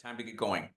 Time to get going.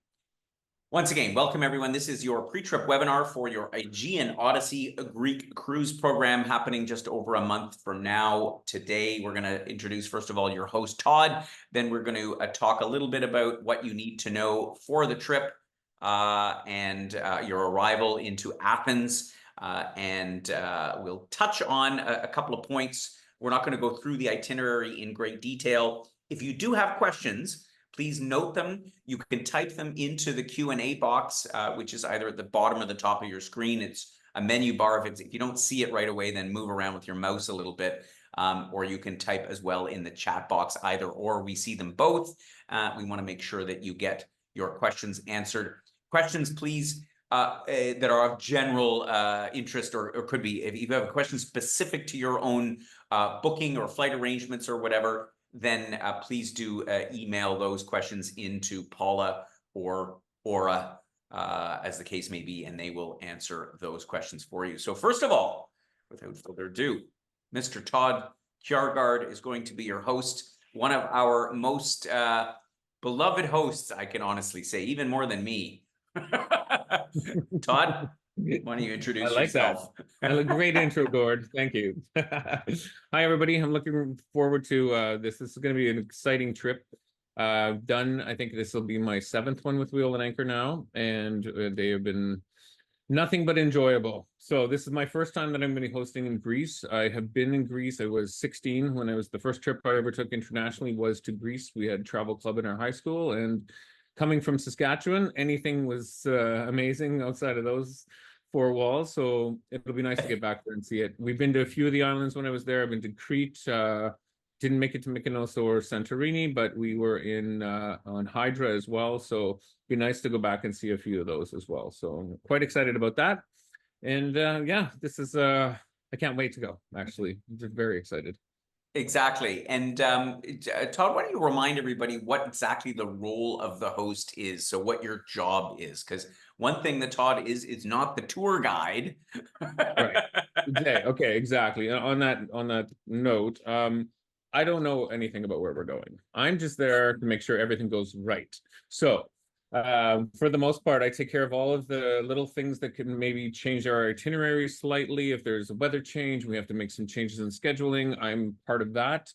Once again, welcome everyone. This is your pre-trip webinar for your Aegean Odyssey Greek cruise program happening just over a month from now. Today, we're going to introduce, first of all, your host, Todd. Then we're going to talk a little bit about what you need to know for the trip and your arrival into Athens. We'll touch on a couple of points. We're not going to go through the itinerary in great detail. If you do have questions, please note them. You can type them into the Q&A box, which is either at the bottom or the top of your screen. It's a menu bar. If you don't see it right away, then move around with your mouse a little bit, or you can type as well in the chat box, either or. We see them both. We want to make sure that you get your questions answered. Questions, please, that are of general interest, or could be, if you have a question specific to your own booking or flight arrangements or whatever, then please do email those questions into Paula or Aura, as the case may be, and they will answer those questions for you. So first of all, without further ado, Mr. Todd Kjaergaard is going to be your host, one of our most beloved hosts, I can honestly say, even more than me. Todd, why don't you introduce yourself? That. Great intro, Gord. Thank you. Hi, everybody. I'm looking forward to this. This is going to be an exciting trip. I think this will be my 7th one with Wheel and Anchor now, and they have been nothing but enjoyable. So this is my first time that I'm going to be hosting in Greece. I have been in Greece. I was 16 when the first trip I ever took internationally was to Greece. We had travel club in our high school, and coming from Saskatchewan, anything was amazing outside of those 4 walls. So it'll be nice to get back there and see it. We've been to a few of the islands when I was there. I've been to Crete, didn't make it to Mykonos or Santorini, but we were on Hydra as well. So it'd be nice to go back and see a few of those as well. So I'm quite excited about that. And yeah, this is, I can't wait to go, actually. I'm just very excited. Exactly. And Todd, why don't you remind everybody what exactly the role of the host is? So what your job is, because one thing that Todd is not the tour guide. Right. Okay, exactly. On that note, I don't know anything about where we're going. I'm just there to make sure everything goes right. So for the most part, I take care of all of the little things that can maybe change our itinerary slightly. If there's a weather change, we have to make some changes in scheduling. I'm part of that.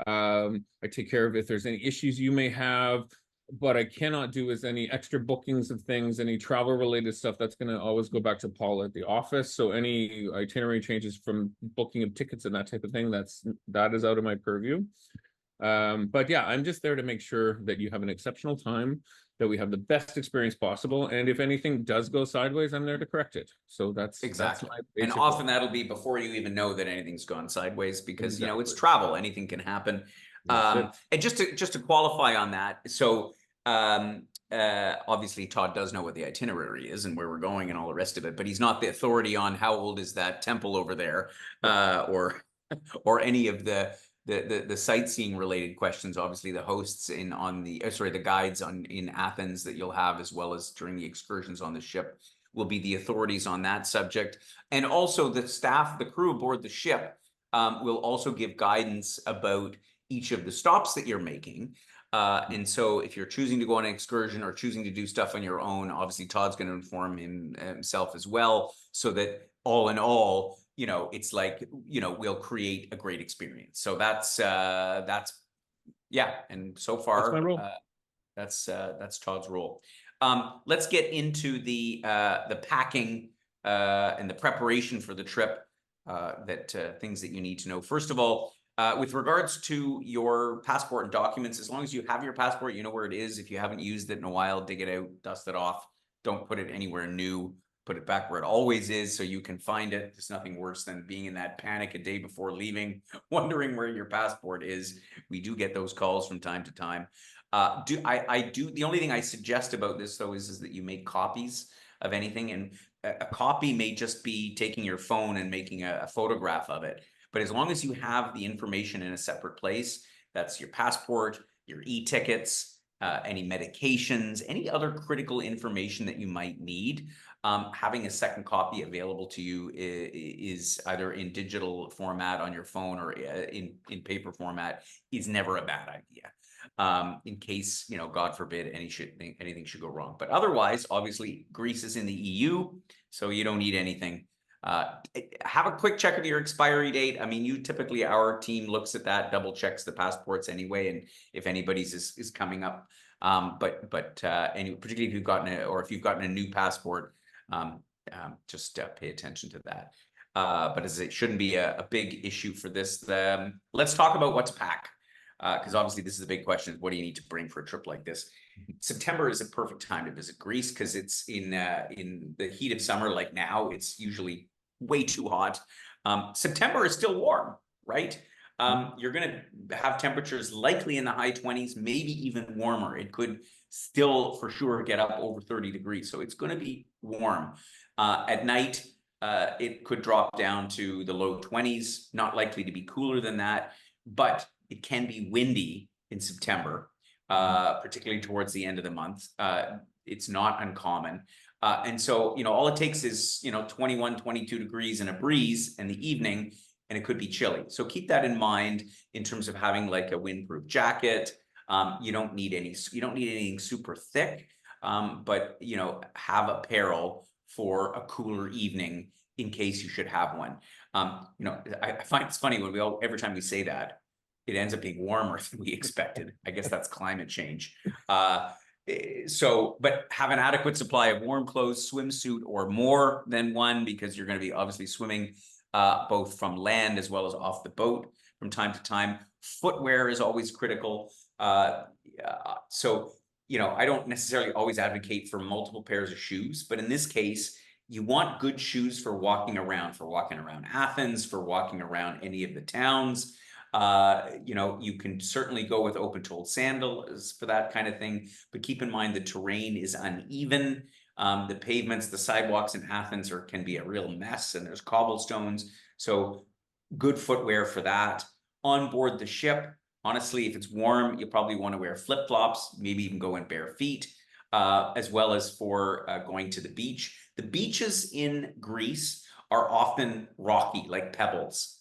I take care of if there's any issues you may have. What I cannot do is any extra bookings of things, any travel related stuff. That's going to always go back to Paul at the office. So any itinerary changes from booking of tickets and that type of thing, that is out of my purview. But yeah, I'm just there to make sure that you have an exceptional time, that we have the best experience possible, and if anything does go sideways, I'm there to correct it. So that's exactly. That's and often that'll be before you even know that anything's gone sideways, because exactly. You know, it's travel, anything can happen. And just to qualify on that, so obviously Todd does know what the itinerary is and where we're going and all the rest of it, but he's not the authority on how old is that temple over there, or any of the sightseeing related questions. Obviously the hosts the guides in Athens that you'll have, as well as during the excursions on the ship, will be the authorities on that subject. And also the staff, the crew aboard the ship, will also give guidance about each of the stops that you're making. And so if you're choosing to go on an excursion or choosing to do stuff on your own, obviously Todd's going to inform himself as well, so that all in all, you know, it's like, you know, we'll create a great experience. So that's yeah. And so far, that's my role. That's Todd's role. Let's get into the packing and the preparation for the trip, things that you need to know. First of all, with regards to your passport and documents, as long as you have your passport, you know where it is. If you haven't used it in a while, dig it out, dust it off. Don't put it anywhere new. Put it back where it always is so you can find it. There's nothing worse than being in that panic a day before leaving, wondering where your passport is. We do get those calls from time to time. The only thing I suggest about this, though, is that you make copies of anything. And a copy may just be taking your phone and making a photograph of it. But as long as you have the information in a separate place, that's your passport, your e-tickets, any medications, any other critical information that you might need, Having a second copy available to you is either in digital format on your phone or in paper format is never a bad idea. In case, God forbid, anything should go wrong. But otherwise, obviously, Greece is in the EU, so you don't need anything. Have a quick check of your expiry date. I mean, our team looks at that, double checks the passports anyway, and if anybody's is coming up. Particularly if you've gotten a new passport, just pay attention to that. But as it shouldn't be a big issue for this. Let's talk about what to pack. Because obviously this is the big question: what do you need to bring for a trip like this? September is a perfect time to visit Greece because it's in the heat of summer. Like now, it's usually way too hot. September is still warm, right? You're going to have temperatures likely in the high 20s, maybe even warmer. It could still for sure get up over 30 degrees. So it's going to be warm. At night, it could drop down to the low 20s, not likely to be cooler than that, but it can be windy in September, particularly towards the end of the month. It's not uncommon. And so, all it takes is, 21, 22 degrees and a breeze in the evening, and it could be chilly. So keep that in mind in terms of having like a windproof jacket. You don't need anything super thick, but, have apparel for a cooler evening in case you should have one. I find it's funny when every time we say that, it ends up being warmer than we expected. I guess that's climate change. But have an adequate supply of warm clothes, swimsuit, or more than one, because you're going to be obviously swimming both from land as well as off the boat from time to time. Footwear is always critical. I don't necessarily always advocate for multiple pairs of shoes, but in this case, you want good shoes for walking around Athens, for walking around any of the towns. You can certainly go with open-toed sandals for that kind of thing, but keep in mind the terrain is uneven. The pavements, the sidewalks in Athens can be a real mess, and there's cobblestones. So good footwear for that. On board the ship, honestly, if it's warm, you probably want to wear flip-flops, maybe even go in bare feet, as well as for going to the beach. The beaches in Greece are often rocky, like pebbles.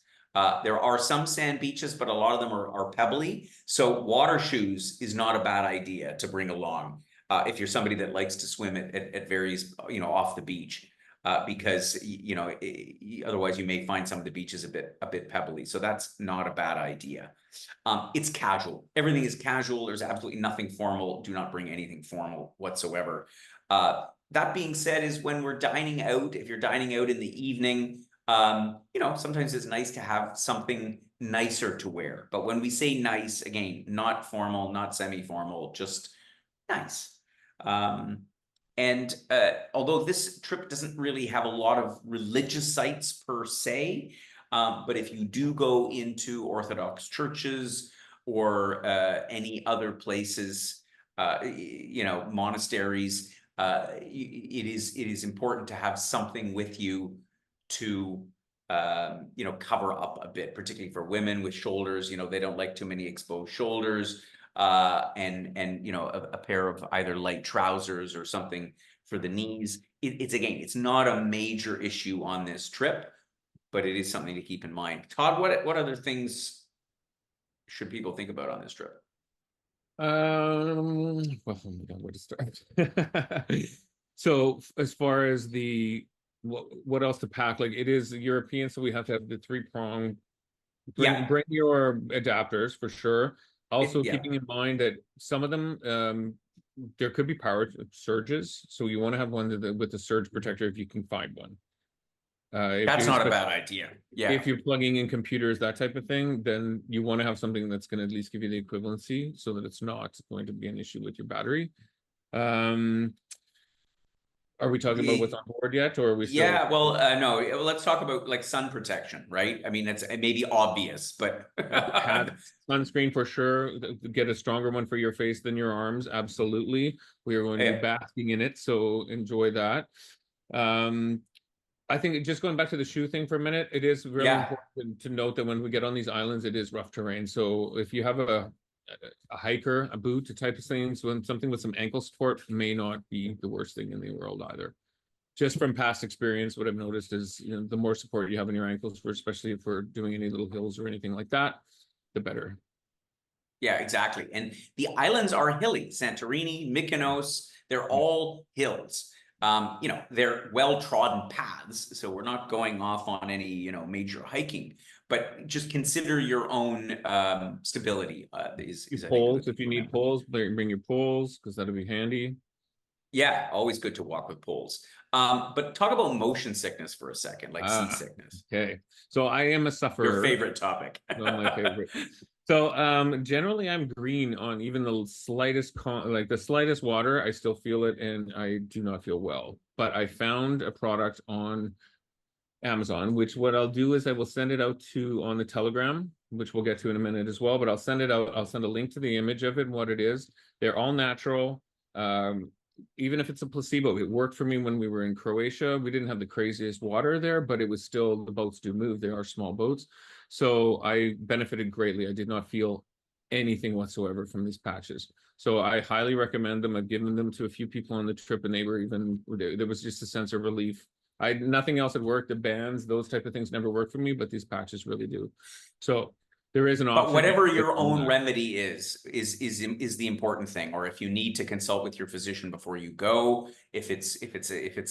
There are some sand beaches, but a lot of them are pebbly. So water shoes is not a bad idea to bring along if you're somebody that likes to swim at various, off the beach, because otherwise you may find some of the beaches a bit pebbly. So that's not a bad idea. It's casual. Everything is casual. There's absolutely nothing formal. Do not bring anything formal whatsoever. That being said, is when we're dining out, if you're dining out in the evening, sometimes it's nice to have something nicer to wear. But when we say nice, again, not formal, not semi-formal, just nice. Although this trip doesn't really have a lot of religious sites per se, but if you do go into Orthodox churches or any other places, monasteries, it is important to have something with you to cover up a bit, particularly for women with shoulders. They don't like too many exposed shoulders, and a pair of either light trousers or something for the knees. It's not a major issue on this trip, but it is something to keep in mind. Todd, what other things should people think about on this trip? Well, oh my God, where to start? So as far as what else to pack, like it is European, so we have to have the three-prong. Bring your adapters for sure. Also, keeping in mind that some of them, there could be power surges, so you want to have one with the surge protector if you can find one. That's not a bad idea. Yeah. If you're plugging in computers, that type of thing, then you want to have something that's going to at least give you the equivalency so that it's not going to be an issue with your battery. Are we talking about what's on board yet, or are we still? Yeah, well, no. Let's talk about like sun protection, right? I mean, it may be obvious, but have sunscreen for sure. Get a stronger one for your face than your arms. Absolutely, we are going to be basking in it, so enjoy that. I think just going back to the shoe thing for a minute, it is really important to note that when we get on these islands, it is rough terrain. So if you have a hiker, a boot type of thing, so something with some ankle support may not be the worst thing in the world either. just from past experience, what I've noticed is, the more support you have in your ankles, for especially if we're doing any little hills or anything like that, the better. Yeah, exactly. And the islands are hilly. Santorini, Mykonos, they're all hills. They're well-trodden paths, so we're not going off on any, major hiking, but just consider your own stability is I think a Poles, good thing if you to need remember. poles, bring your poles because that'll be handy. Yeah, always good to walk with poles. But talk about motion sickness for a second, like Ah, seasickness. okay. So I am a Your sufferer. favorite topic. Not my favorite. So generally I'm green on even the slightest like the slightest water, I still feel it and I do not feel well. But I found a product on Amazon, which what I'll do is I will send it out to on the Telegram, which we'll get to in a minute as well, but I'll send it out. I'll send a link to the image of it and what it is. They're all natural. Even if it's a placebo, it worked for me when we were in Croatia. We didn't have the craziest water there, but it was still, the boats do move. They are small boats. So I benefited greatly. I did not feel anything whatsoever from these patches. So I highly recommend them. I've given them to a few people on the trip and they were even, there was just a sense of relief. Nothing else had worked. The bands, those type of things never work for me, but these patches really do. So there is an But option. whatever your own remedy is the important thing. Or if you need to consult with your physician before you go, if it's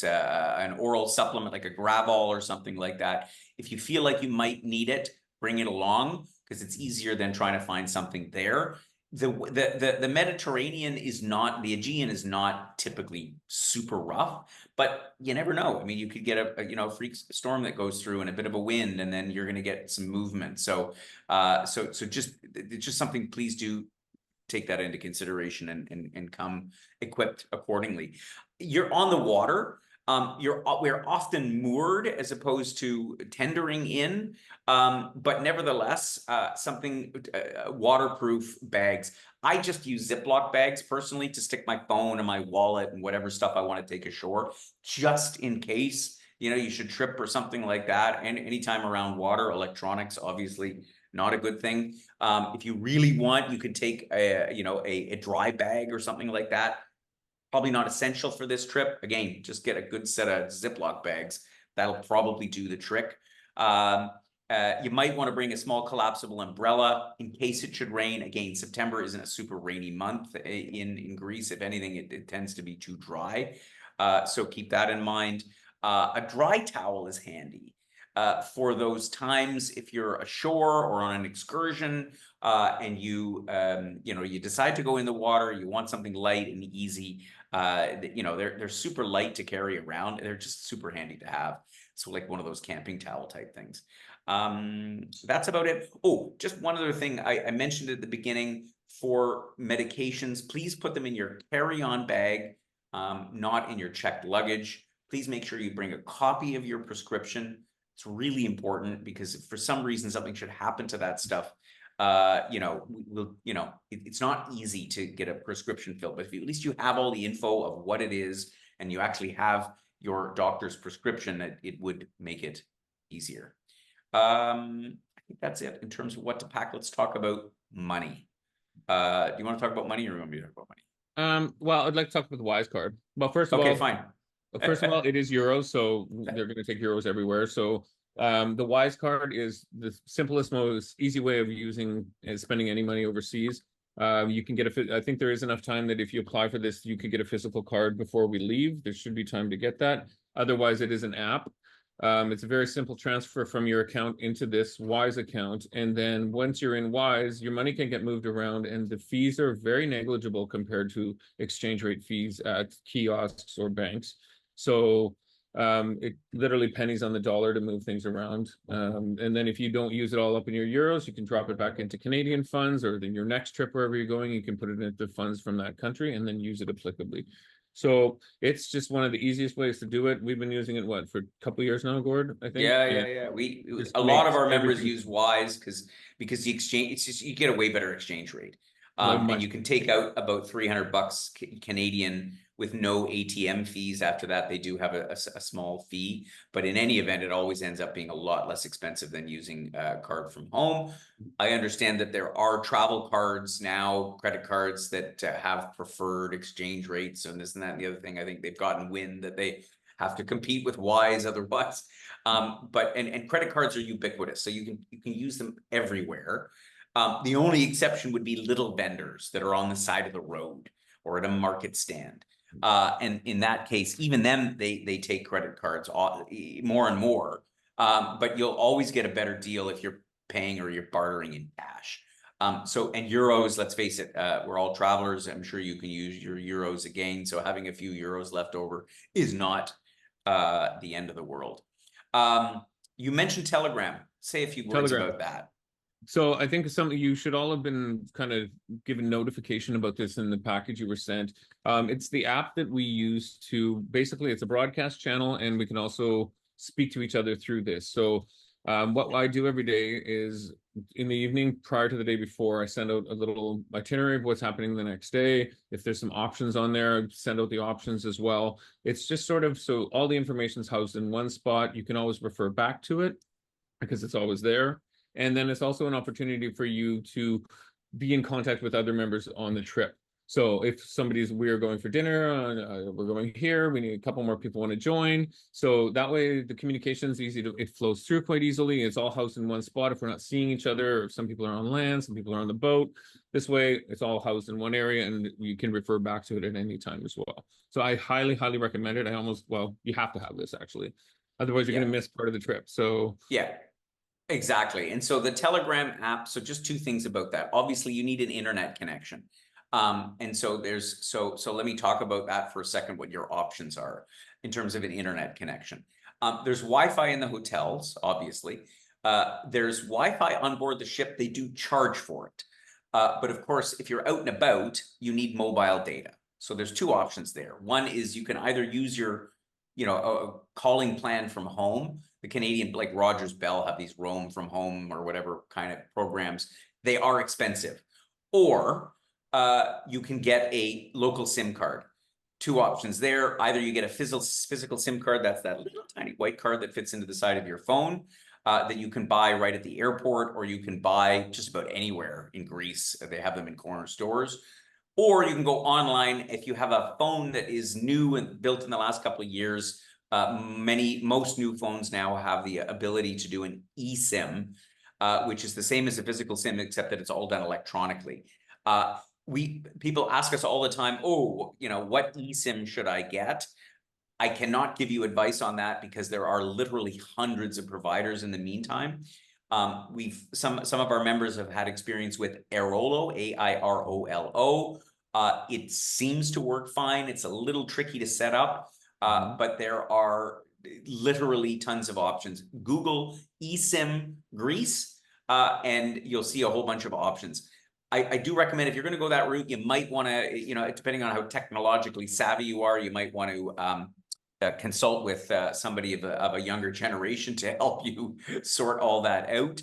an oral supplement like a Gravol or something like that, if you feel like you might need it, bring it along because it's easier than trying to find something there. The Mediterranean is not, the Aegean is not typically super rough, but you never know. I mean, you could get a freak storm that goes through and a bit of a wind, and then you're going to get some movement. So it's just something, please do take that into consideration and come equipped accordingly. You're on the water. We're often moored as opposed to tendering in, but nevertheless, something waterproof bags. I just use Ziploc bags personally to stick my phone and my wallet and whatever stuff I want to take ashore, just in case you should trip or something like that. And anytime around water, electronics obviously not a good thing. If you really want, you could take a dry bag or something like that. Probably not essential for this trip. Again, just get a good set of Ziploc bags. That'll probably do the trick. You might want to bring a small collapsible umbrella in case it should rain. Again, September isn't a super rainy month in Greece. If anything, it tends to be too dry. So keep that in mind. A dry towel is handy. For those times if you're ashore or on an excursion and you decide to go in the water, you want something light and easy. They're super light to carry around. They're just super handy to have. So like one of those camping towel type things. That's about it. Oh, just one other thing I mentioned at the beginning for medications, please put them in your carry-on bag, not in your checked luggage. Please make sure you bring a copy of your prescription. It's really important because if for some reason something should happen to that stuff, it's not easy to get a prescription filled, but if at least you have all the info of what it is and you actually have your doctor's prescription, it would make it easier. I think that's it in terms of what to pack. Let's talk about money. Do you want to talk about money or you want me to talk about money? Well, I'd like to talk about the Wise card. Well, Okay, fine. First of all, it is euros, so they're going to take euros everywhere. So the Wise card is the simplest, most easy way of using and spending any money overseas. You can get I think there is enough time that if you apply for this, you could get a physical card before we leave. There should be time to get that. Otherwise, it is an app. It's a very simple transfer from your account into this Wise account. And then once you're in Wise, your money can get moved around and the fees are very negligible compared to exchange rate fees at kiosks or banks. So it literally pennies on the dollar to move things around. And then if you don't use it all up in your euros, you can drop it back into Canadian funds, or then your next trip, wherever you're going, you can put it into funds from that country and then use it applicably. So it's just one of the easiest ways to do it. We've been using it, what, for a couple of years now, Gord, I think? Yeah. A lot of our members use Wise because the exchange, it's just, you get a way better exchange rate. And you can take out about $300 Canadian with no ATM fees. After that, they do have a small fee, but in any event, it always ends up being a lot less expensive than using a card from home. I understand that there are travel cards now, credit cards that have preferred exchange rates and this and that and the other thing. I think they've gotten wind that have to compete with Wise otherwise. But credit cards are ubiquitous, so you can use them everywhere. The only exception would be little vendors that are on the side of the road or at a market stand. And in that case, even them, they take credit cards more and more. But you'll always get a better deal if you're paying or you're bartering in cash. And euros, let's face it, we're all travelers. I'm sure you can use your euros again. So having a few euros left over is not the end of the world. You mentioned Telegram. Say a few words Telegram. about that. So I think you should all have been kind of given notification about this in the package you were sent. It's the app that we use to basically, it's a broadcast channel, and we can also speak to each other through this. So what I do every day is in the evening prior to the day before, I send out a little itinerary of what's happening the next day. If there's some options on there, I send out the options as well. It's just sort of, so all the information is housed in one spot. You can always refer back to it because it's always there. And then it's also an opportunity for you to be in contact with other members on the trip. So if we're going for dinner, we're going here, we need a couple more people want to join. So that way the communication is easy it flows through quite easily. It's all housed in one spot. If we're not seeing each other, or some people are on land, some people are on the boat. This way it's all housed in one area, and you can refer back to it at any time as well. So I highly, highly recommend it. You have to have this actually. Otherwise you're going to miss part of the trip. So yeah. Exactly. And so the Telegram app, so just two things about that. Obviously, you need an internet connection. And so so let me talk about that for a second, what your options are in terms of an internet connection. There's Wi-Fi in the hotels, obviously. There's Wi-Fi on board the ship. They do charge for it. But of course, if you're out and about, you need mobile data. So there's two options there. One is you can either use your, a calling plan from home. The Canadian, like Rogers Bell, have these roam from home or whatever kind of programs. They are expensive. Or you can get a local SIM card. Two options there. Either you get a physical SIM card, that's that little tiny white card that fits into the side of your phone that you can buy right at the airport, or you can buy just about anywhere in Greece. They have them in corner stores. Or you can go online if you have a phone that is new and built in the last couple of years. Most new phones now have the ability to do an eSIM, which is the same as a physical SIM, except that it's all done electronically. People ask us all the time, what eSIM should I get? I cannot give you advice on that because there are literally hundreds of providers in the meantime. Some of our members have had experience with Airolo, AIROLO. It seems to work fine. It's a little tricky to set up. But there are literally tons of options. Google eSIM Greece, and you'll see a whole bunch of options. I do recommend if you're going to go that route, you might want to, depending on how technologically savvy you are, you might want to consult with somebody of a younger generation to help you sort all that out.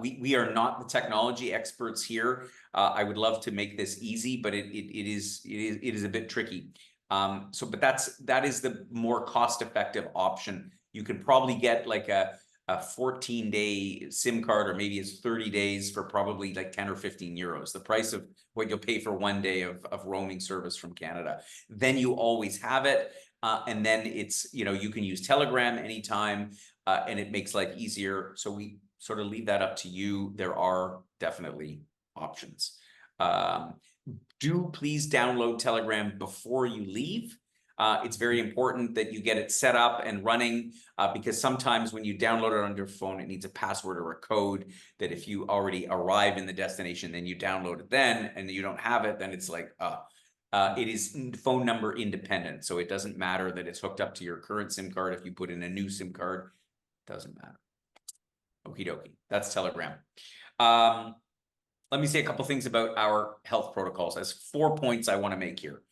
We are not the technology experts here. I would love to make this easy, but it is a bit tricky. But that is the more cost-effective option. You could probably get like a 14-day SIM card, or maybe it's 30 days for probably like 10 or 15 euros, the price of what you'll pay for 1 day of roaming service from Canada. Then you always have it. And then it's, you can use Telegram anytime, and it makes life easier. So we sort of leave that up to you. There are definitely options. Do please download Telegram before you leave. It's very important that you get it set up and running, because sometimes when you download it on your phone, it needs a password or a code that if you already arrive in the destination, then you download it then, and you don't have it, then it's like, it is phone number independent. So it doesn't matter that it's hooked up to your current SIM card. If you put in a new SIM card, it doesn't matter. Okie dokie. That's Telegram. Let me say a couple things about our health protocols. There's 4 points I want to make here.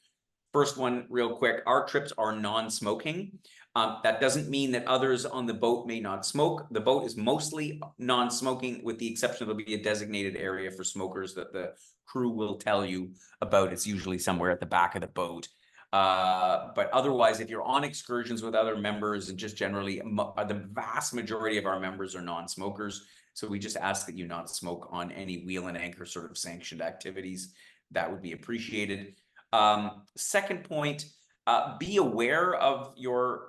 First one, real quick, our trips are non-smoking. That doesn't mean that others on the boat may not smoke. The boat is mostly non-smoking, with the exception there'll be a designated area for smokers that the crew will tell you about. It's usually somewhere at the back of the boat. But otherwise, if you're on excursions with other members, and just generally, the vast majority of our members are non-smokers. So we just ask that you not smoke on any wheel and anchor sort of sanctioned activities. That would be appreciated. Second point, Be aware of your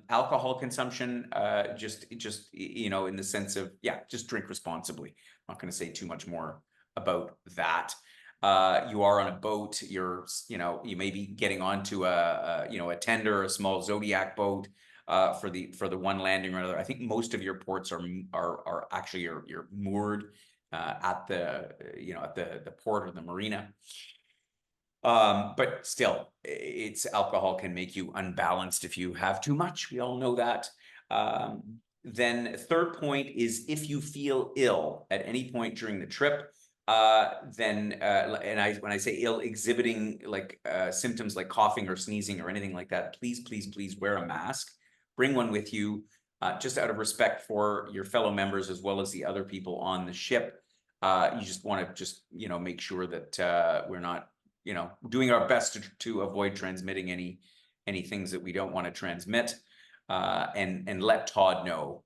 alcohol consumption. Just in the sense of, yeah, just drink responsibly. I'm not going to say too much more about that. You are on a boat. You may be getting onto a tender, a small Zodiac boat for the one landing or another. I think most of your ports are actually you're moored at the port or the marina. But still, it's alcohol can make you unbalanced if you have too much. We all know that. Then third point is if you feel ill at any point during the trip, then when I say ill, exhibiting like symptoms like coughing or sneezing or anything like that, please wear a mask. Bring one with you, just out of respect for your fellow members as well as the other people on the ship. You just want to make sure that we're not doing our best to avoid transmitting any things that we don't want to transmit, and let Todd know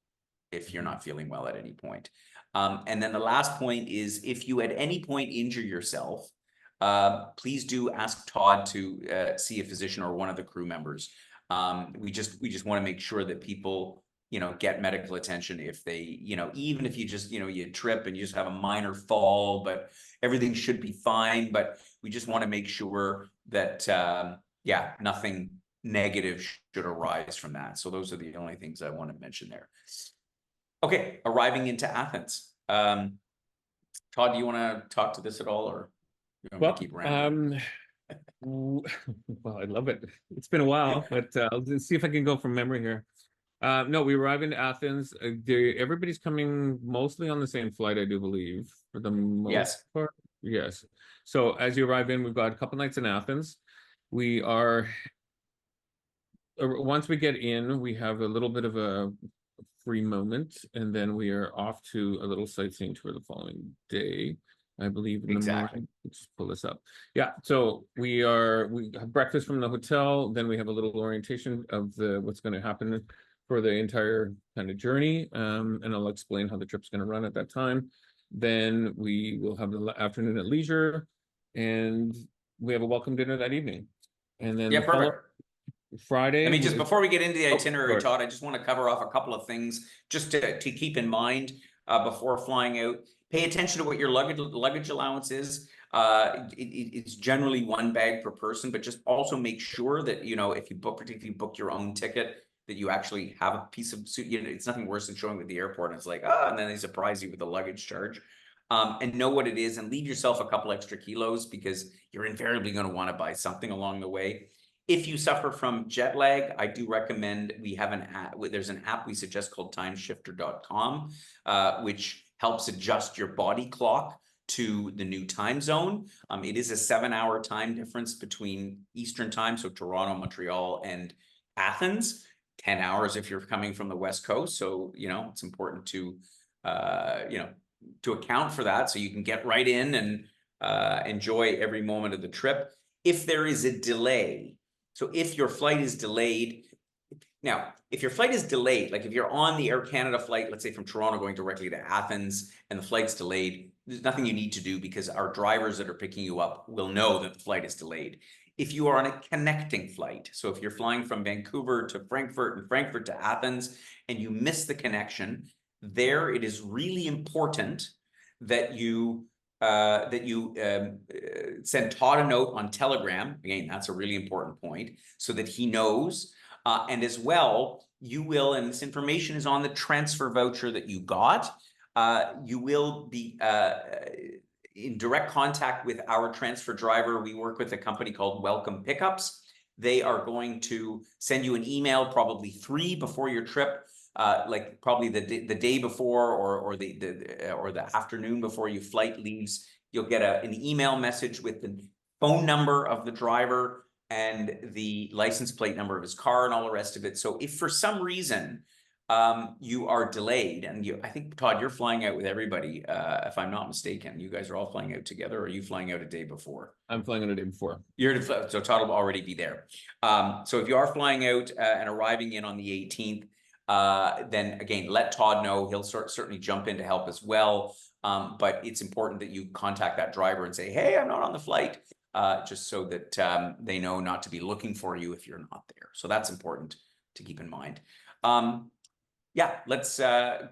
if you're not feeling well at any point. And then the last point is if you at any point injure yourself, please do ask Todd to see a physician or one of the crew members. We just want to make sure that people get medical attention if they, even if you just, you trip and you just have a minor fall, but everything should be fine. But we just want to make sure that, nothing negative should arise from that. So those are the only things I want to mention there. Okay, arriving into Athens. Todd, do you want to talk to this at all, or you want me to keep rambling? Well, I love it. It's been a while, but I'll see if I can go from memory here. No, we arrive in Athens. Everybody's coming mostly on the same flight, I do believe, for the most part. Yes. So as you arrive in, we've got a couple nights in Athens. We are, once we get in, we have a little bit of a free moment, and then we are off to a little sightseeing tour the following day, I believe, in the morning. Let's pull this up. Yeah, so we have breakfast from the hotel, then we have a little orientation of what's going to happen for the entire kind of journey, and I'll explain how the trip's going to run at that time. Then we will have the afternoon at leisure, and we have a welcome dinner that evening. And then perfect. Friday. I mean, just before we get into the itinerary, Todd, I just want to cover off a couple of things just to keep in mind before flying out. Pay attention to what your luggage allowance is. It's generally one bag per person, but just also make sure that, if you book your own ticket, that you actually have a piece of suit. It's nothing worse than showing at the airport and it's like, and then they surprise you with a luggage charge. And know what it is and leave yourself a couple extra kilos because you're invariably going to want to buy something along the way. If you suffer from jet lag, I do recommend we have an app. There's an app we suggest called timeshifter.com, which helps adjust your body clock to the new time zone. It is a 7-hour time difference between Eastern time, so Toronto, Montreal, and Athens. 10 hours if you're coming from the West Coast. So, it's important to, to account for that so you can get right in and enjoy every moment of the trip. If there is a delay, so if your flight is delayed, now, if your flight is delayed, like if you're on the Air Canada flight, let's say from Toronto going directly to Athens and the flight's delayed, there's nothing you need to do because our drivers that are picking you up will know that the flight is delayed. If you are on a connecting flight, so if you're flying from Vancouver to Frankfurt and Frankfurt to Athens and you miss the connection, there it is really important that you send Todd a note on Telegram. Again, that's a really important point so that he knows. And as well, you will, and this information is on the transfer voucher that you got, you will be in direct contact with our transfer driver. We work with a company called Welcome Pickups. They are going to send you an email probably 3 before your trip, like probably the day before or the afternoon before your flight leaves. You'll get an email message with the phone number of the driver and the license plate number of his car and all the rest of it. So if for some reason you are delayed, and I think, Todd, you're flying out with everybody, if I'm not mistaken. You guys are all flying out together, or are you flying out a day before? I'm flying out a day before. So Todd will already be there. So if you are flying out and arriving in on the 18th, then again, let Todd know. He'll certainly jump in to help as well. But it's important that you contact that driver and say, hey, I'm not on the flight. just so that they know not to be looking for you if you're not there. So that's important to keep in mind. Yeah, let's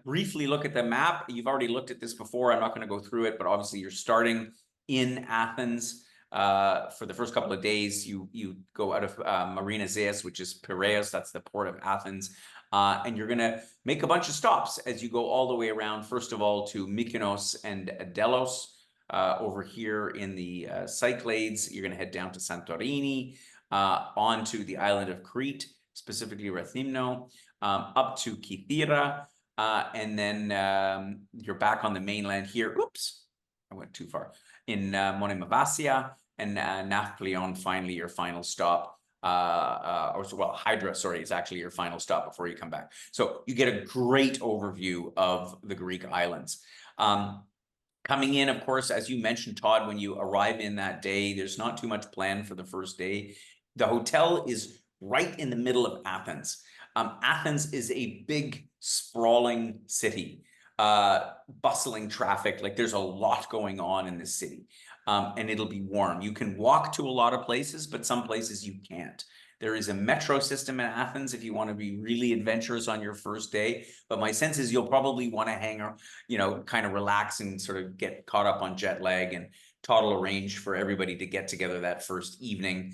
briefly look at the map. You've already looked at this before. I'm not going to go through it, but obviously you're starting in Athens. For the first couple of days, you go out of Marina Zeus, which is Piraeus. That's the port of Athens. And you're going to make a bunch of stops as you go all the way around, first of all, to Mykonos and Delos. Over here in the Cyclades, you're going to head down to Santorini, onto the island of Crete, specifically Rethymno, up to Kythera, and then you're back on the mainland here. Oops, I went too far. In Monemvasia and Nafplion, finally, your final stop. Hydra, sorry, is actually your final stop before you come back. So you get a great overview of the Greek islands. Coming in, of course, as you mentioned, Todd, when you arrive in that day, there's not too much planned for the first day. The hotel is right in the middle of Athens. Athens is a big, sprawling city, bustling traffic. Like there's a lot going on in this city, and it'll be warm. You can walk to a lot of places, but some places you can't. There is a metro system in Athens if you want to be really adventurous on your first day. But my sense is you'll probably want to hang, kind of relax and sort of get caught up on jet lag. And Todd will arrange for everybody to get together that first evening,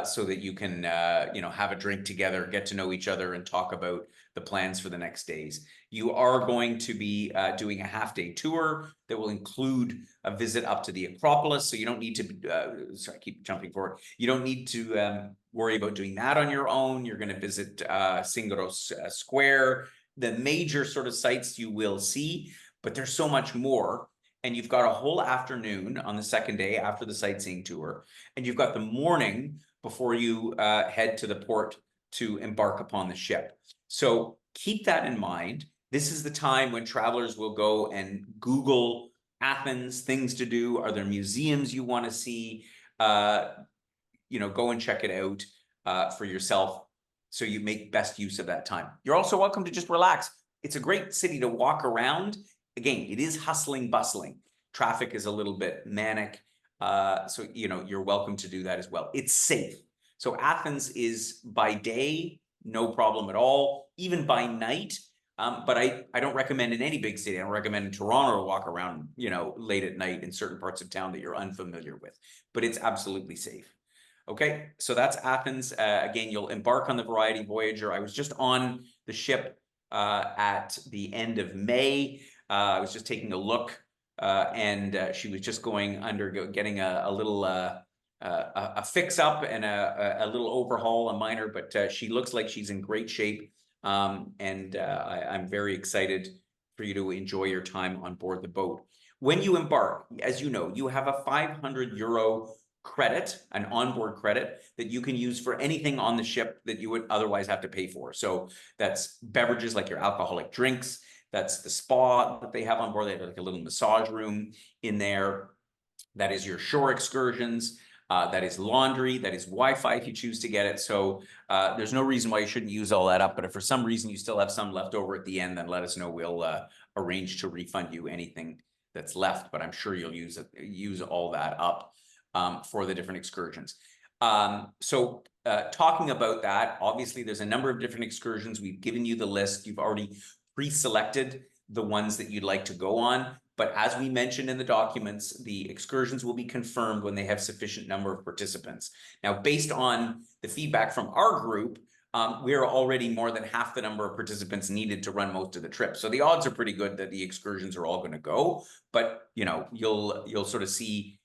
so that you can, have a drink together, get to know each other, and talk about the plans for the next days. You are going to be doing a half-day tour that will include a visit up to the Acropolis. So you don't need to, sorry, I keep jumping forward. You don't need to worry about doing that on your own. You're going to visit Syngeros Square, the major sort of sites you will see, but there's so much more. And you've got a whole afternoon on the second day after the sightseeing tour, and you've got the morning before you head to the port to embark upon the ship. So keep that in mind. This is the time when travelers will go and Google Athens, things to do. Are there museums you want to see? Go and check it out for yourself, so you make best use of that time. You're also welcome to just relax. It's a great city to walk around. Again, it is hustling, bustling. Traffic is a little bit manic. So, you're welcome to do that as well. It's safe. So Athens is by day, no problem at all, even by night. But I don't recommend in any big city. I don't recommend in Toronto to walk around, late at night in certain parts of town that you're unfamiliar with. But it's absolutely safe. Okay, so that's Athens. Again, you'll embark on the Variety Voyager. I was just on the ship at the end of May. I was just taking a look, and she was just getting a little a fix up and a little overhaul, a minor, but she looks like she's in great shape. And I'm very excited for you to enjoy your time on board the boat. When you embark, as you know, you have a 500 euro credit, an onboard credit that you can use for anything on the ship that you would otherwise have to pay for. So that's beverages like your alcoholic drinks. That's the spa that they have on board. They have like a little massage room in there. That is your shore excursions. That is laundry. That is Wi-Fi if you choose to get it. So there's no reason why you shouldn't use all that up. But if for some reason you still have some left over at the end, then let us know. We'll arrange to refund you anything that's left. But I'm sure you'll use all that up for the different excursions. So talking about that, obviously there's a number of different excursions. We've given you the list. You've already pre-selected the ones that you'd like to go on. But as we mentioned in the documents, the excursions will be confirmed when they have sufficient number of participants. Now, based on the feedback from our group, we are already more than half the number of participants needed to run most of the trip. So the odds are pretty good that the excursions are all going to go. But you'll sort of see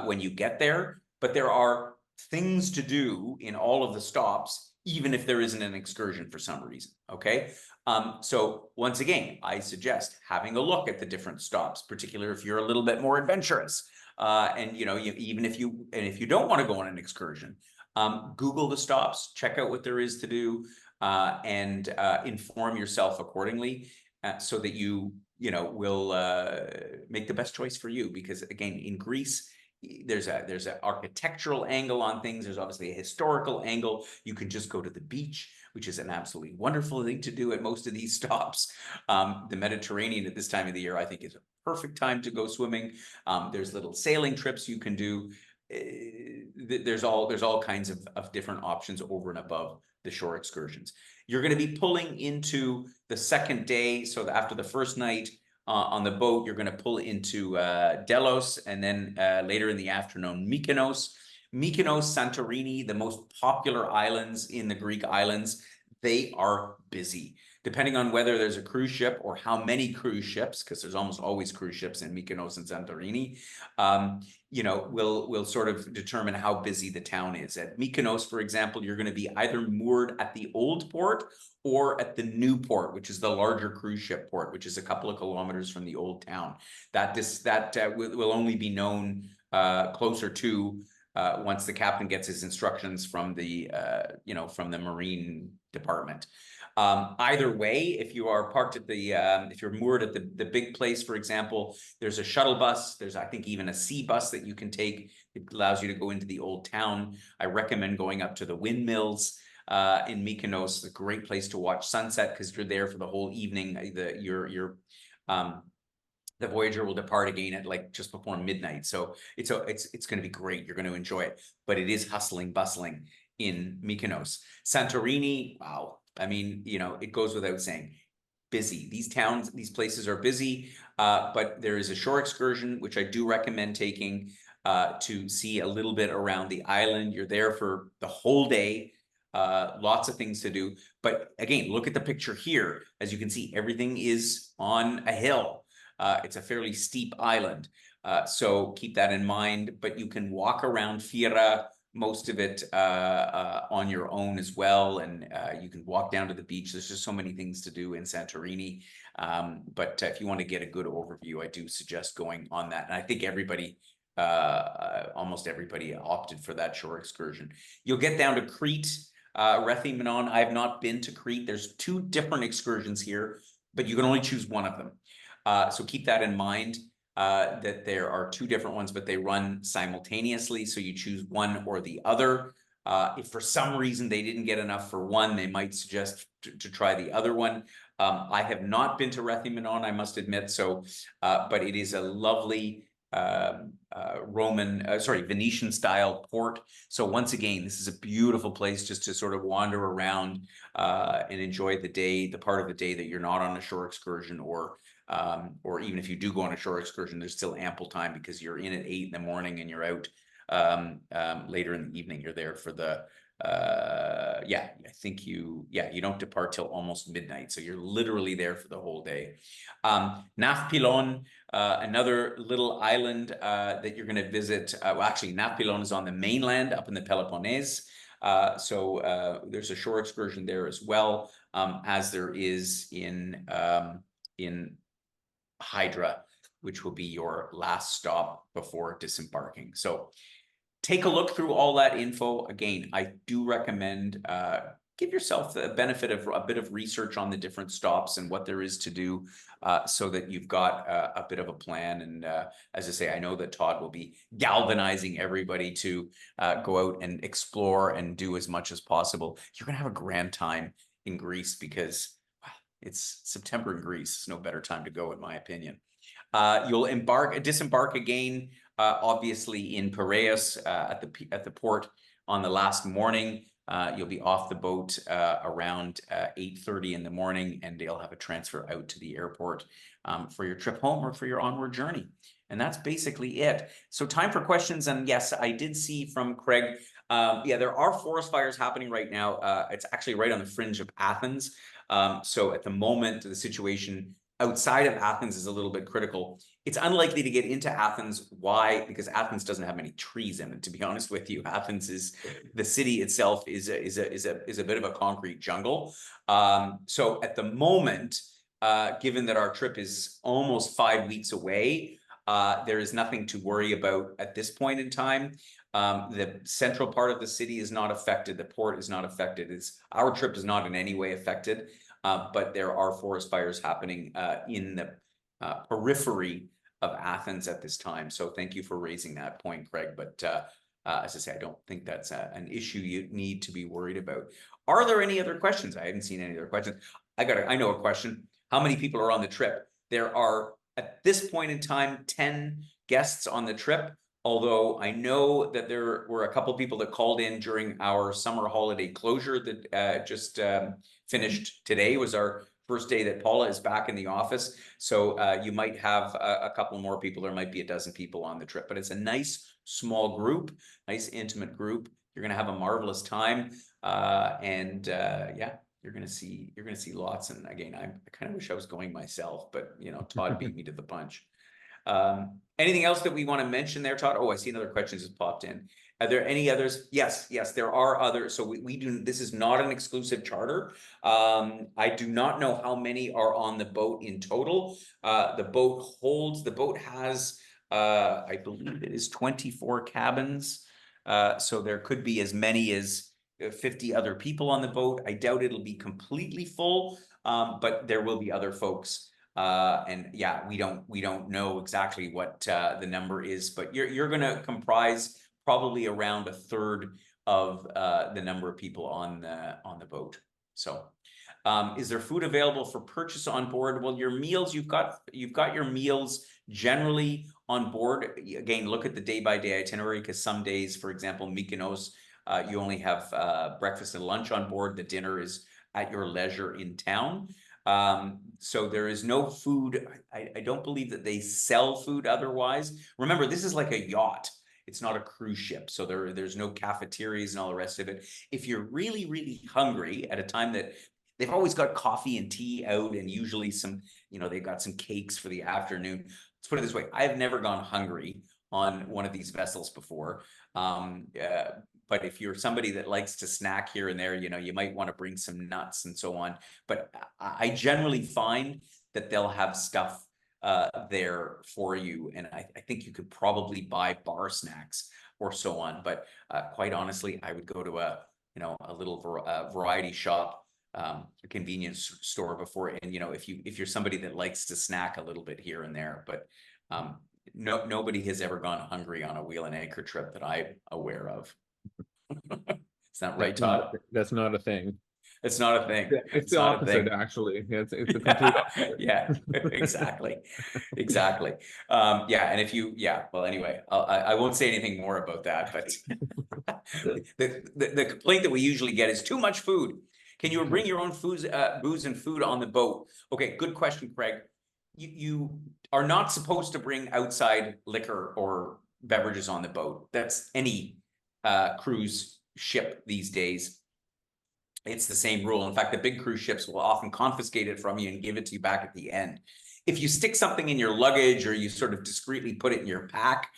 when you get there. But there are things to do in all of the stops, even if there isn't an excursion for some reason. Okay. So once again, I suggest having a look at the different stops, particularly if you're a little bit more adventurous. And even if you don't want to go on an excursion, Google the stops, check out what there is to do, and inform yourself accordingly, so that you will make the best choice for you. Because again, in Greece, there's an architectural angle on things. There's obviously a historical angle. You can just go to the beach, which is an absolutely wonderful thing to do at most of these stops. The Mediterranean at this time of the year, I think, is a perfect time to go swimming. There's little sailing trips you can do. there's all kinds of different options over and above the shore excursions. You're going to be pulling into the second day. So after the first night on the boat, you're going to pull into Delos, and then later in the afternoon, Mykonos. Mykonos, Santorini, the most popular islands in the Greek islands, they are busy. Depending on whether there's a cruise ship or how many cruise ships, because there's almost always cruise ships in Mykonos and Santorini, you know, will sort of determine how busy the town is. At Mykonos, for example, you're going to be either moored at the old port or at the new port, which is the larger cruise ship port, which is a couple of kilometers from the old town. That will only be known closer to once the captain gets his instructions from the you know, from the marine department. Either way, if you are parked at the if you're moored at the big place, for example, there's a shuttle bus. There's, I think, even a sea bus that you can take. It allows you to go into the old town. I recommend going up to the windmills in Mykonos. It's a great place to watch sunset because you're there for the whole evening. The Voyager will depart again at like just before midnight. So it's going to be great. You're going to enjoy it, but it is hustling, bustling in Mykonos. Santorini, wow. I mean, you know, it goes without saying, busy. These towns, these places are busy, but there is a shore excursion, which I do recommend taking to see a little bit around the island. You're there for the whole day. Lots of things to do. But again, look at the picture here. As you can see, everything is on a hill. It's a fairly steep island. So keep that in mind, but you can walk around Fira, most of it on your own as well. And you can walk down to the beach. There's just so many things to do in Santorini. But if you want to get a good overview, I do suggest going on that. And I think everybody, almost everybody opted for that shore excursion. You'll get down to Crete, Rethymnon. I have not been to Crete. There's 2 different excursions here, but you can only choose one of them. So keep that in mind, that there are 2 different ones, but they run simultaneously. So you choose one or the other. If for some reason they didn't get enough for one, they might suggest to try the other one. I have not been to Rethymnon, I must admit. So, but it is a lovely Venetian style port. So once again, this is a beautiful place just to sort of wander around and enjoy the day, the part of the day that you're not on a shore excursion, or even if you do go on a shore excursion, there's still ample time because you're in at 8 in the morning and you're out later in the evening. You're there for the you don't depart till almost midnight, so you're literally there for the whole day. Nafpilon, another little island that you're going to visit. Well, actually, Nafpilon is on the mainland up in the Peloponnese. So there's a shore excursion there as well, as there is in Hydra, which will be your last stop before disembarking. So take a look through all that info. Again, I do recommend give yourself the benefit of a bit of research on the different stops and what there is to do, so that you've got a bit of a plan. And as I say, I know that Todd will be galvanizing everybody to go out and explore and do as much as possible. You're going to have a grand time in Greece because it's September in Greece. It's no better time to go, in my opinion. You'll disembark again, obviously in Piraeus at the port on the last morning. You'll be off the boat around 8:30 in the morning, and they'll have a transfer out to the airport for your trip home or for your onward journey. And that's basically it. So time for questions. And yes, I did see from Craig, yeah, there are forest fires happening right now. It's actually right on the fringe of Athens. So at the moment, the situation outside of Athens is a little bit critical. It's unlikely to get into Athens. Why? Because Athens doesn't have many trees in it, to be honest with you. Athens is, the city itself is a bit of a concrete jungle. So at the moment, given that our trip is almost 5 weeks away, there is nothing to worry about at this point in time. The central part of the city is not affected. The port is not affected. Our trip is not in any way affected, but there are forest fires happening in the periphery of Athens at this time. So thank you for raising that point, Craig. But as I say, I don't think that's an issue you need to be worried about. Are there any other questions? I haven't seen any other questions. I know a question. How many people are on the trip? There are, at this point in time, 10 guests on the trip. Although I know that there were a couple people that called in during our summer holiday closure that just finished today. Was our first day that Paula is back in the office. So you might have a couple more people. There might be a dozen people on the trip, but it's a nice small group, nice intimate group. You're going to have a marvelous time, yeah, you're going to see lots. And again, I kind of wish I was going myself, but you know, Todd beat me to the punch. Anything else that we want to mention there, Todd? Oh, I see another question just popped in. Are there any others? Yes, there are others. So we do, this is not an exclusive charter. I do not know how many are on the boat in total. The boat has, I believe it is 24 cabins. So there could be as many as 50 other people on the boat. I doubt it'll be completely full, but there will be other folks. And yeah, we don't know exactly what the number is, but you're going to comprise probably around a third of the number of people on the boat. So, is there food available for purchase on board? Well, your meals, you've got your meals generally on board. Again, look at the day-by-day itinerary, because some days, for example, Mykonos, you only have breakfast and lunch on board. The dinner is at your leisure in town. So there is no food. I don't believe that they sell food otherwise. Remember, this is like a yacht. It's not a cruise ship. So there's no cafeterias and all the rest of it. If you're really, really hungry at a time that they've always got coffee and tea out, and usually some, they've got some cakes for the afternoon. Let's put it this way. I've never gone hungry on one of these vessels before. But if you're somebody that likes to snack here and there, you might want to bring some nuts and so on. But I generally find that they'll have stuff there for you. And I think you could probably buy bar snacks or so on. But quite honestly, I would go to a little variety shop, a convenience store before. And, if you're somebody that likes to snack a little bit here and there, but nobody has ever gone hungry on a wheel and anchor trip that I'm aware of. It's not right, Todd. That's not a thing. It's not a thing. It's the opposite, actually. It's a complete opposite. Yeah, exactly. Exactly. Well, anyway, I won't say anything more about that, but the complaint that we usually get is too much food. Can you bring your own booze and food on the boat? Okay, good question, Craig. You are not supposed to bring outside liquor or beverages on the boat. That's any cruise ship these days. It's the same rule. In fact, the big cruise ships will often confiscate it from you and give it to you back at the end. If you stick something in your luggage or you sort of discreetly put it in your pack,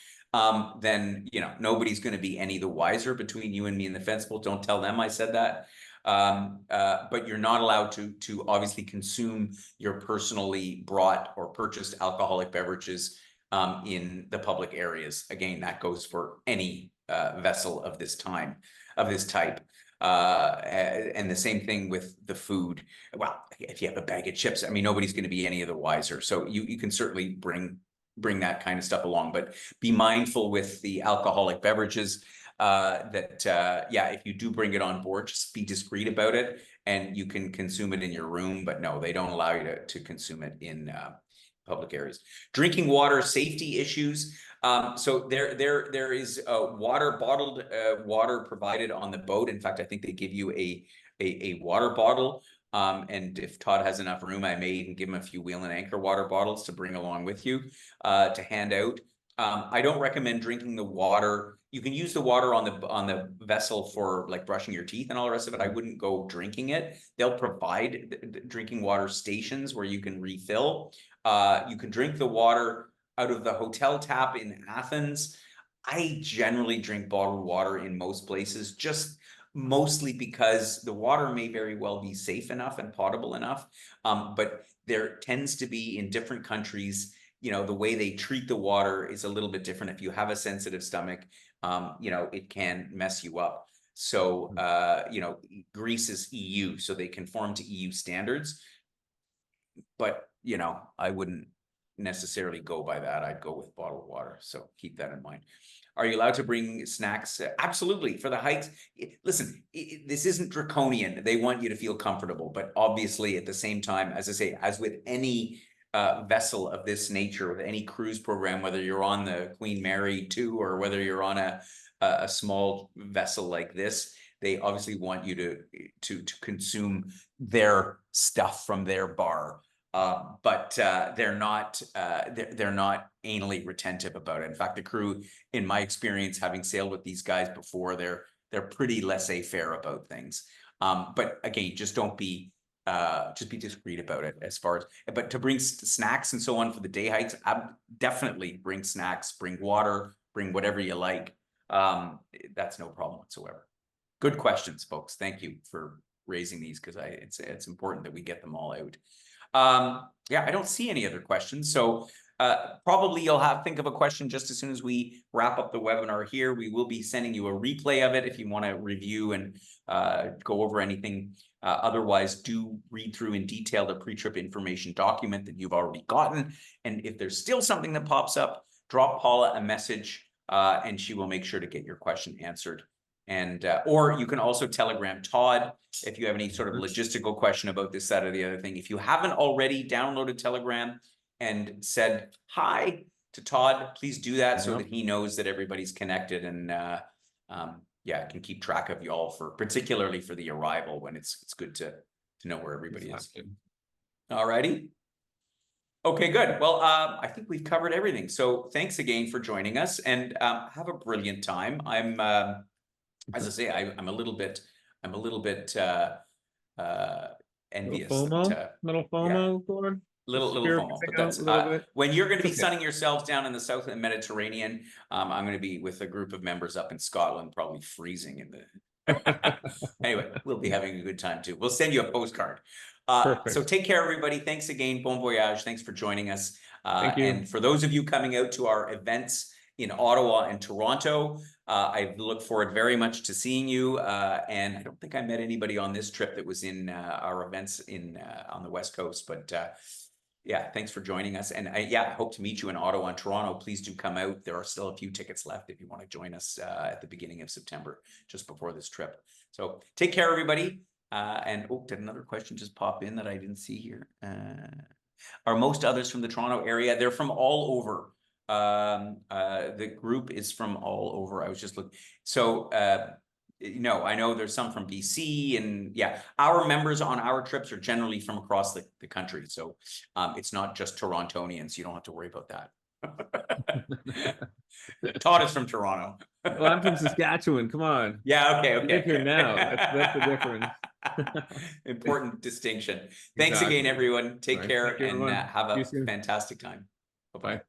then nobody's going to be any the wiser between you and me and the fence post. Don't tell them I said that. But you're not allowed to obviously consume your personally brought or purchased alcoholic beverages in the public areas. Again, that goes for any vessel of this type. And the same thing with the food. Well, if you have a bag of chips, I mean, nobody's going to be any of the wiser. So you can certainly bring that kind of stuff along, but be mindful with the alcoholic beverages if you do bring it on board, just be discreet about it, and you can consume it in your room. But no, they don't allow you to consume it in public areas. Drinking water safety issues. So there is bottled water provided on the boat. In fact, I think they give you a water bottle. And if Todd has enough room, I may even give him a few wheel and anchor water bottles to bring along with you to hand out. I don't recommend drinking the water. You can use the water on the vessel for like brushing your teeth and all the rest of it. I wouldn't go drinking it. They'll provide drinking water stations where you can refill. You can drink the water out of the hotel tap in Athens. I generally drink bottled water in most places, just mostly because the water may very well be safe enough and potable enough. But there tends to be, in different countries, the way they treat the water is a little bit different. If you have a sensitive stomach, it can mess you up. So, Greece is EU, so they conform to EU standards. But, I wouldn't necessarily go by that. I'd go with bottled water. So keep that in mind. Are you allowed to bring snacks? Absolutely. For the hikes. Listen, this isn't draconian. They want you to feel comfortable, but obviously at the same time, as I say, as with any vessel of this nature with any cruise program, whether you're on the Queen Mary 2 or whether you're on a small vessel like this, they obviously want you to consume their stuff from their bar. But they're not anally retentive about it. In fact, the crew, in my experience, having sailed with these guys before, they're pretty laissez-faire about things. But again, just be discreet about it as far as, but to bring snacks and so on for the day hikes, definitely bring snacks, bring water, bring whatever you like. That's no problem whatsoever. Good questions, folks. Thank you for raising these, because it's important that we get them all out. Yeah, I don't see any other questions. So probably you'll think of a question just as soon as we wrap up the webinar here. We will be sending you a replay of it if you want to review and go over anything. Otherwise, do read through in detail the pre-trip information document that you've already gotten. And if there's still something that pops up, drop Paula a message and she will make sure to get your question answered. And or you can also Telegram Todd if you have any sort of logistical question about this, that, or the other thing. If you haven't already downloaded Telegram and said hi to Todd, please do that so that he knows that everybody's connected, and yeah, can keep track of y'all, particularly for the arrival, when it's good to know where everybody is. All righty. Okay, good. Well, I think we've covered everything. So thanks again for joining us, and have a brilliant time. I'm as I say, I'm a little bit envious. Little FOMO, Gord? Little FOMO, but that's when you're going to be sunning yourselves down in the south of the Mediterranean. I'm going to be with a group of members up in Scotland, probably freezing in the. Anyway, we'll be having a good time too. We'll send you a postcard. So take care, everybody. Thanks again. Bon voyage. Thanks for joining us. Thank you. And for those of you coming out to our events in Ottawa and Toronto, I look forward very much to seeing you. And I don't think I met anybody on this trip that was in our events on the West Coast, but yeah, thanks for joining us. And I hope to meet you in Ottawa and Toronto. Please do come out. There are still a few tickets left if you want to join us at the beginning of September, just before this trip. So take care, everybody. And did another question just pop in that I didn't see here? Are most others from the Toronto area? They're from all over. The group is from all over. I was just looking. So no, I know there's some from BC, and yeah, our members on our trips are generally from across the country. So it's not just Torontonians. You don't have to worry about that. Todd is from Toronto. Well, I'm from Saskatchewan. Come on. Yeah. Okay. I live here now. That's the difference. Important distinction. Thanks again, everyone. Take care and have a See you soon. fantastic time. Bye-bye. Bye.